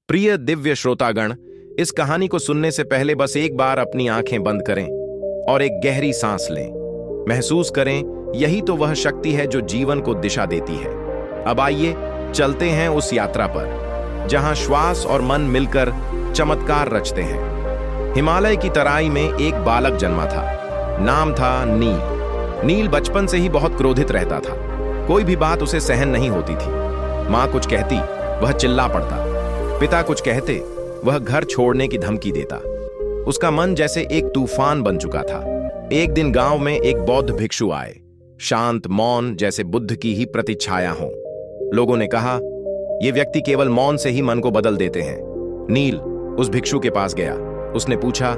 प्रिय दिव्य श्रोतागण, इस कहानी को सुनने से पहले बस एक बार अपनी आंखें बंद करें और एक गहरी सांस लें। महसूस करें, यही तो वह शक्ति है जो जीवन को दिशा देती है। अब आइए चलते हैं उस यात्रा पर जहां श्वास और मन मिलकर चमत्कार रचते हैं। हिमालय की तराई में एक बालक जन्मा था। नाम था नील। नील बचपन से ही बहुत क्रोधित रहता था। कोई भी बात उसे सहन नहीं होती थी। माँ कुछ कहती, वह चिल्ला पड़ता। पिता कुछ कहते, वह घर छोड़ने की धमकी देता। उसका मन जैसे एक तूफान बन चुका था। एक दिन गांव में एक बौद्ध भिक्षु आए, शांत मौन, जैसे बुद्ध की ही प्रतिछाया हो। लोगों ने कहा, यह व्यक्ति केवल मौन से ही मन को बदल देते हैं। नील उस भिक्षु के पास गया। उसने पूछा,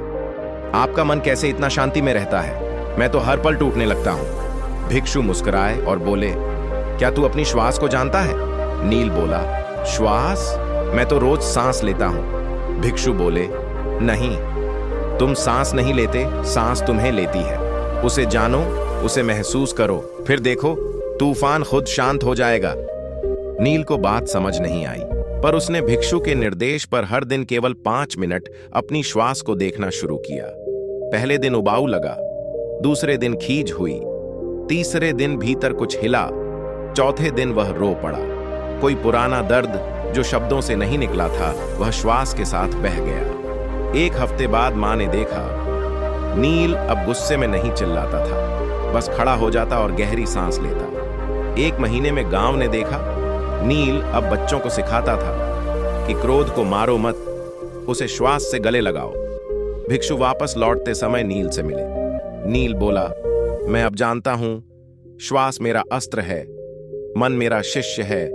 आपका मन कैसे इतना शांति में रहता है? मैं तो हर पल टूटने लगता हूं। भिक्षु मुस्कुराए और बोले, क्या तू अपनी श्वास को जानता है? नील बोला, श्वास? मैं तो रोज सांस लेता हूं। भिक्षु बोले, नहीं, तुम सांस नहीं लेते, सांस तुम्हें लेती है। उसे जानो, उसे महसूस करो, फिर देखो तूफान खुद शांत हो जाएगा। नील को बात समझ नहीं आई, पर उसने भिक्षु के निर्देश पर हर दिन केवल 5 मिनट अपनी श्वास को देखना शुरू किया। पहले दिन उबाऊ लगा, दूसरे दिन खीज हुई, तीसरे दिन भीतर कुछ हिला, चौथे दिन वह रो पड़ा। कोई पुराना दर्द जो शब्दों से नहीं निकला था, वह श्वास के साथ बह गया। 1 हफ्ते बाद मां ने देखा, नील अब गुस्से में नहीं चिल्लाता था, बस खड़ा हो जाता और गहरी सांस लेता। 1 महीने में गांव ने देखा, नील अब बच्चों को सिखाता था कि क्रोध को मारो मत, उसे श्वास से गले लगाओ। भिक्षु वापस लौटते समय नील से मिले। नील बोला, मैं अब जानता हूं, श्वास मेरा अस्त्र है, मन मेरा शिष्य है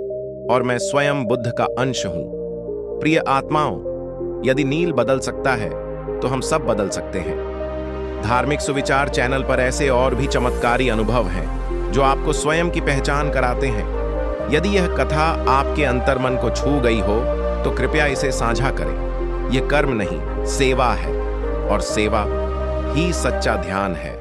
और मैं स्वयं बुद्ध का अंश हूं। प्रिय आत्माओं, यदि नील बदल सकता है तो हम सब बदल सकते हैं। धार्मिक सुविचार चैनल पर ऐसे और भी चमत्कारी अनुभव हैं जो आपको स्वयं की पहचान कराते हैं। यदि यह कथा आपके अंतर्मन को छू गई हो तो कृपया इसे साझा करें। यह कर्म नहीं, सेवा है, और सेवा ही सच्चा ध्यान है।